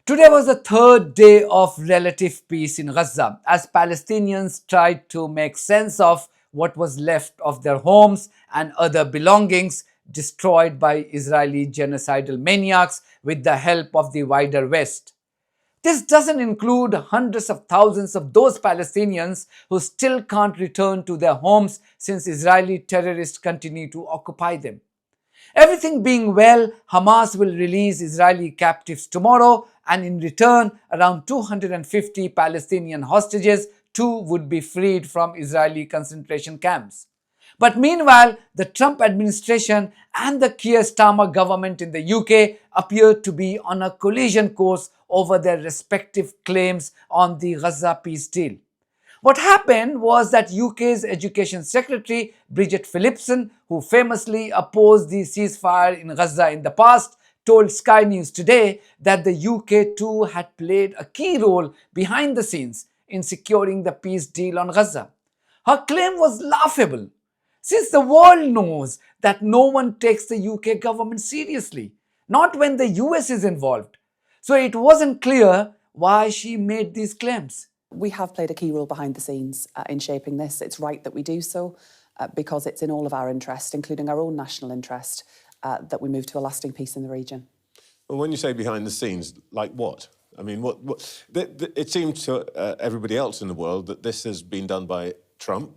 Today was the third day of relative peace in Gaza as Palestinians tried to make sense of what was left of their homes and other belongings destroyed by Israeli genocidal maniacs with the help of the wider West. This doesn't include hundreds of thousands of those Palestinians who still can't return to their homes since Israeli terrorists continue to occupy them. Everything being well, Hamas will release Israeli captives tomorrow, and in return, around 250 Palestinian hostages too would be freed from Israeli concentration camps. But meanwhile, the Trump administration and the Keir Starmer government in the UK appear to be on a collision course over their respective claims on the Gaza peace deal. What happened was that UK's Education Secretary Bridget Phillipson, who famously opposed the ceasefire in Gaza in the past, told Sky News today that the UK too had played a key role behind the scenes in securing the peace deal on Gaza. Her claim was laughable, since the world knows that no one takes the UK government seriously, not when the US is involved. So it wasn't clear why she made these claims. We have played a key role behind the scenes in shaping this. It's right that we do so because it's in all of our interest, including our own national interest, that we move to a lasting peace in the region. Well, when you say behind the scenes, like what? I mean, it seemed to everybody else in the world that this has been done by Trump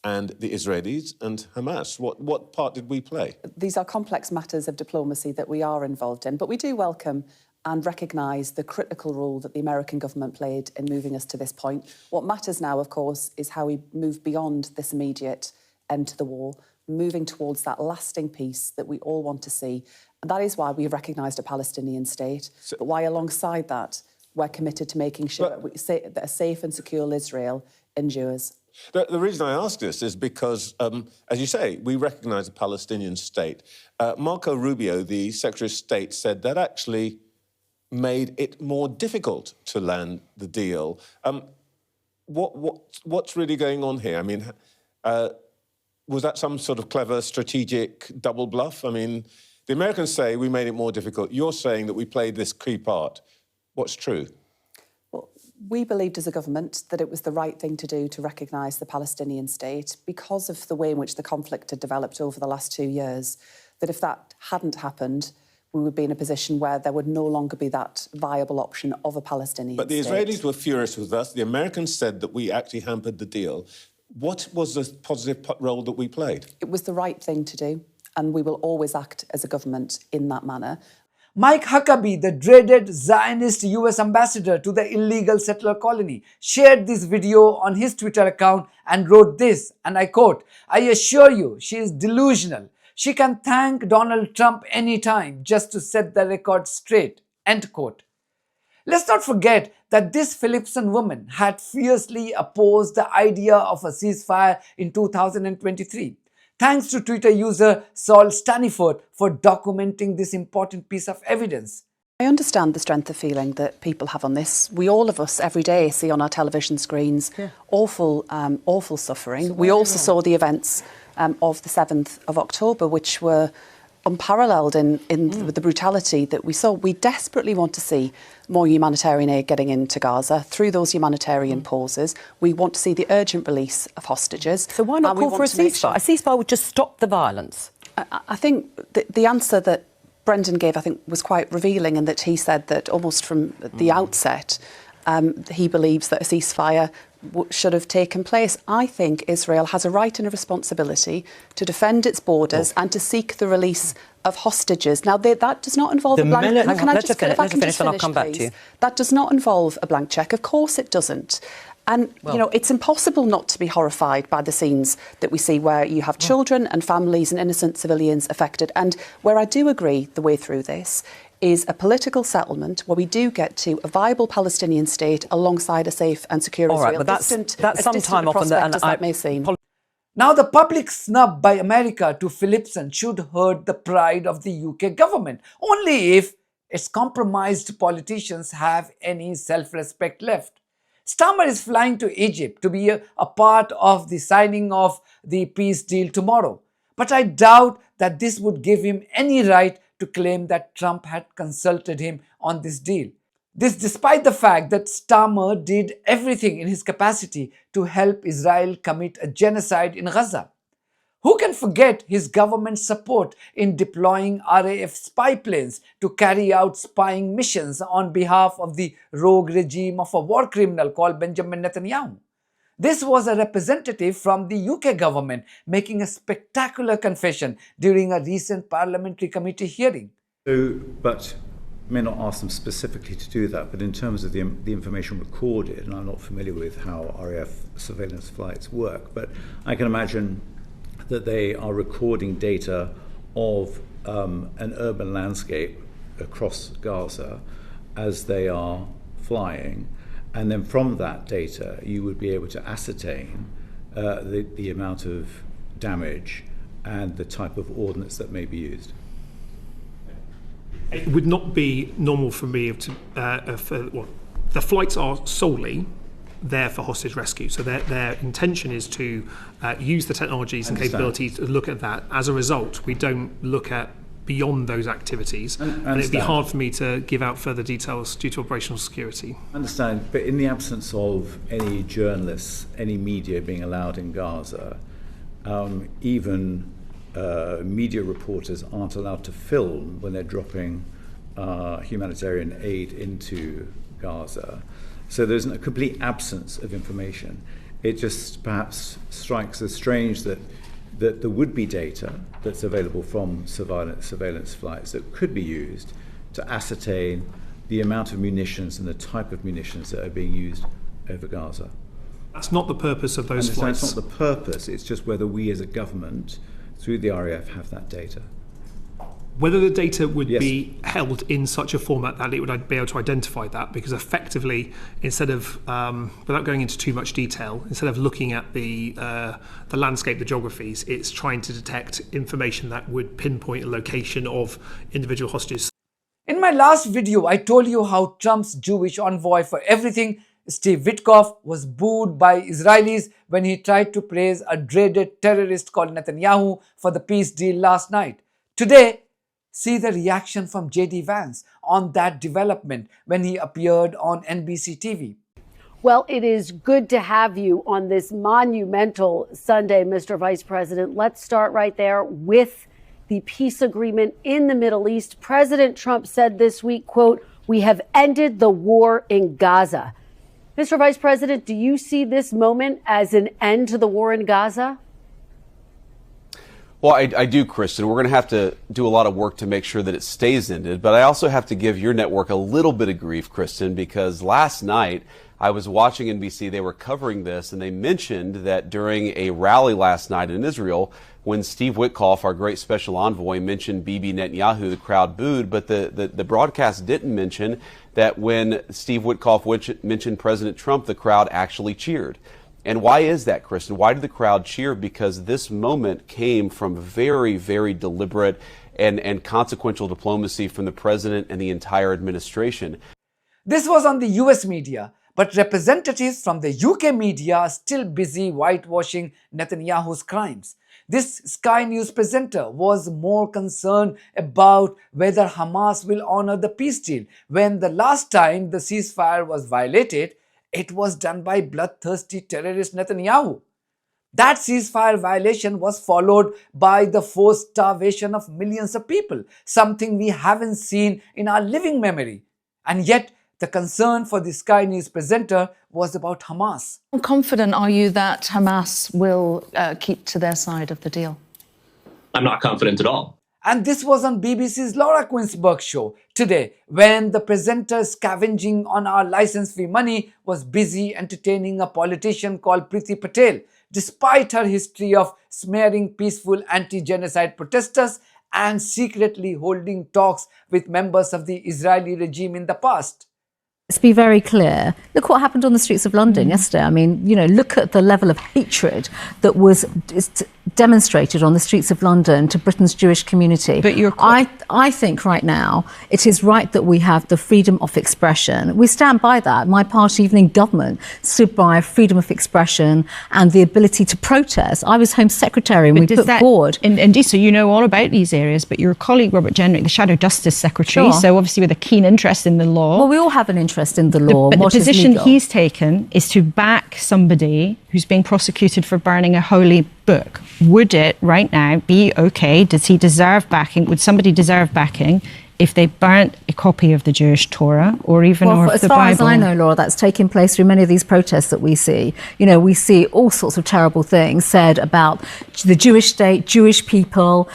and the Israelis and Hamas. What part did we play? These are complex matters of diplomacy that we are involved in, but we do welcome and recognise the critical role that the American government played in moving us to this point. What matters now, of course, is how we move beyond this immediate end to the war, moving towards that lasting peace that we all want to see. And that is why we've recognised a Palestinian state, but why alongside that, we're committed to making sure that a safe and secure Israel endures. The reason I ask this is because, as you say, we recognise a Palestinian state. Marco Rubio, the Secretary of State, said that actually made it more difficult to land the deal. What's really going on here? I mean, was that some sort of clever strategic double bluff? I mean, the Americans say we made it more difficult. You're saying that we played this key part. What's true? Well, we believed as a government that it was the right thing to do to recognise the Palestinian state because of the way in which the conflict had developed over the last 2 years, that if that hadn't happened, we would be in a position where there would no longer be that viable option of a Palestinian state. But the Israelis were furious with us. The Americans said that we actually hampered the deal. What was the positive role that we played? It was the right thing to do, and we will always act as a government in that manner. Mike Huckabee, the dreaded Zionist US ambassador to the illegal settler colony, shared this video on his Twitter account and wrote this, and I quote, "I assure you, she is delusional. She can thank Donald Trump anytime just to set the record straight." End quote. Let's not forget that this Phillipson woman had fiercely opposed the idea of a ceasefire in 2023. Thanks to Twitter user Saul Staniford for documenting this important piece of evidence. I understand the strength of feeling that people have on this. We, all of us, every day see on our television screens awful suffering. We also saw the events of the 7th of October, which were unparalleled in the brutality that we saw. We desperately want to see more humanitarian aid getting into Gaza through those humanitarian pauses. We want to see the urgent release of hostages. So why not call for a ceasefire? A ceasefire would just stop the violence. I think the answer that Brendan gave, I think, was quite revealing, in that he said that almost from the outset, he believes that a ceasefire should have taken place. I think Israel has a right and a responsibility to defend its borders and to seek the release of hostages. Now, that does not involve a blank check. Can I just finish, and I'll come back to you. That does not involve a blank check. Of course it doesn't. And, you know, it's impossible not to be horrified by the scenes that we see where you have children and families and innocent civilians affected. And where I do agree the way through this is a political settlement where we do get to a viable Palestinian state alongside a safe and secure Israel. All right, but that's some time off, and that may seem. Now, the public snub by America to Phillipson should hurt the pride of the UK government, only if its compromised politicians have any self-respect left. Starmer is flying to Egypt to be a part of the signing of the peace deal tomorrow. But I doubt that this would give him any right to claim that Trump had consulted him on this deal. This despite the fact that Starmer did everything in his capacity to help Israel commit a genocide in Gaza. Who can forget his government's support in deploying RAF spy planes to carry out spying missions on behalf of the rogue regime of a war criminal called Benjamin Netanyahu? This was a representative from the UK government making a spectacular confession during a recent parliamentary committee hearing. But may not ask them specifically to do that, but in terms of the information recorded, and I'm not familiar with how RAF surveillance flights work, but I can imagine that they are recording data of an urban landscape across Gaza as they are flying, and then from that data you would be able to ascertain the amount of damage and the type of ordnance that may be used. It would not be normal for me to, the flights are solely there for hostage rescue. So their intention is to use the technologies and capabilities to look at that. As a result, we don't look at beyond those activities. And it'd be hard for me to give out further details due to operational security. I understand, but in the absence of any journalists, any media being allowed in Gaza, even media reporters aren't allowed to film when they're dropping humanitarian aid into Gaza. So there's a complete absence of information. It just perhaps strikes as strange that there would be data that's available from surveillance flights that could be used to ascertain the amount of munitions and the type of munitions that are being used over Gaza. That's not the purpose of those flights. It's not the purpose, it's just whether we as a government, through the RAF, have that data. Whether the data would be held in such a format that it would be able to identify that, because effectively, instead of, without going into too much detail, instead of looking at the landscape, the geographies, it's trying to detect information that would pinpoint a location of individual hostages. In my last video, I told you how Trump's Jewish envoy for everything, Steve Witkoff, was booed by Israelis when he tried to praise a dreaded terrorist called Netanyahu for the peace deal last night. Today, see the reaction from J.D. Vance on that development when he appeared on NBC TV. Well, it is good to have you on this monumental Sunday, Mr. Vice President. Let's start right there with the peace agreement in the Middle East. President Trump said this week, quote, "We have ended the war in Gaza." Mr. Vice President, do you see this moment as an end to the war in Gaza? Well, I do, Kristen. We're going to have to do a lot of work to make sure that it stays ended. But I also have to give your network a little bit of grief, Kristen, because last night I was watching NBC. They were covering this, and they mentioned that during a rally last night in Israel, when Steve Witkoff, our great special envoy, mentioned Bibi Netanyahu, the crowd booed. But the broadcast didn't mention that when Steve Witkoff mentioned President Trump, the crowd actually cheered. And why is that, Kristen? Why did the crowd cheer? Because this moment came from very, very deliberate and consequential diplomacy from the president and the entire administration. This was on the US media, but representatives from the UK media are still busy whitewashing Netanyahu's crimes. This Sky News presenter was more concerned about whether Hamas will honor the peace deal, when the last time the ceasefire was violated, it was done by bloodthirsty terrorist Netanyahu. That ceasefire violation was followed by the forced starvation of millions of people, something we haven't seen in our living memory. And yet, the concern for the Sky News presenter was about Hamas. How confident are you that Hamas will keep to their side of the deal? I'm not confident at all. And this was on BBC's Laura Quinsberg show today, when the presenter scavenging on our license fee money was busy entertaining a politician called Priti Patel, despite her history of smearing peaceful anti-genocide protesters and secretly holding talks with members of the Israeli regime in the past. Let's be very clear. Look what happened on the streets of London yesterday. I mean, look at the level of hatred that was demonstrated on the streets of London to Britain's Jewish community. But I think right now it is right that we have the freedom of expression. We stand by that. My party, even in government, stood by freedom of expression and the ability to protest. I was Home Secretary and we put forward... Indeed, so you know all about these areas, but your colleague Robert Jenrick, the Shadow Justice Secretary, so obviously with a keen interest in the law... Well, we all have an interest in the law. But the position he's taken is to back somebody who's being prosecuted for burning a holy book. Would it right now be okay? Does he deserve backing? Would somebody deserve backing if they burnt a copy of the Jewish Torah or even of the Bible? As far as I know, Laura, that's taking place through many of these protests that we see. You know, we see all sorts of terrible things said about the Jewish state, Jewish people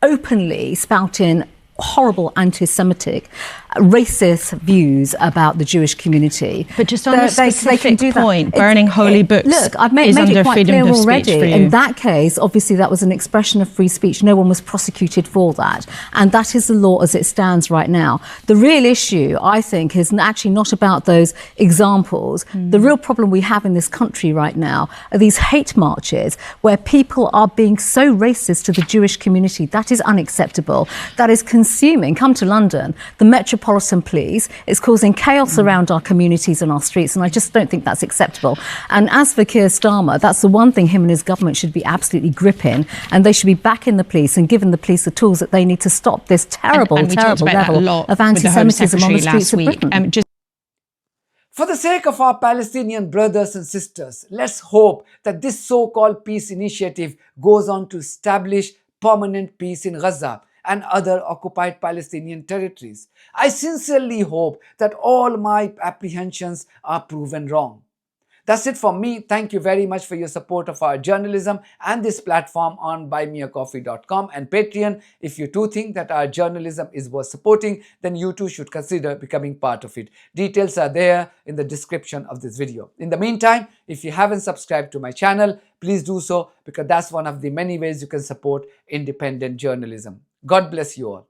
openly spouting horrible anti-Semitic, racist views about the Jewish community. But just on this specific point, burning holy books look, I've made it quite clear already. In that case, obviously that was an expression of free speech. No one was prosecuted for that. And that is the law as it stands right now. The real issue, I think, is actually not about those examples. The real problem we have in this country right now are these hate marches where people are being so racist to the Jewish community. That is unacceptable. That is consuming, come to London, the Metropolitan Police. It's causing chaos around our communities and our streets, and I just don't think that's acceptable. And as for Keir Starmer, that's the one thing him and his government should be absolutely gripping, and they should be backing the police and giving the police the tools that they need to stop this terrible level of anti-Semitism on the streets of Britain. For the sake of our Palestinian brothers and sisters, let's hope that this so-called peace initiative goes on to establish permanent peace in Gaza and other occupied Palestinian territories. I sincerely hope that all my apprehensions are proven wrong. That's it from me. Thank you very much for your support of our journalism and this platform on buymeacoffee.com and Patreon. If you too think that our journalism is worth supporting, then you too should consider becoming part of it. Details are there in the description of this video. In the meantime, if you haven't subscribed to my channel, please do so, because that's one of the many ways you can support independent journalism. God bless you all.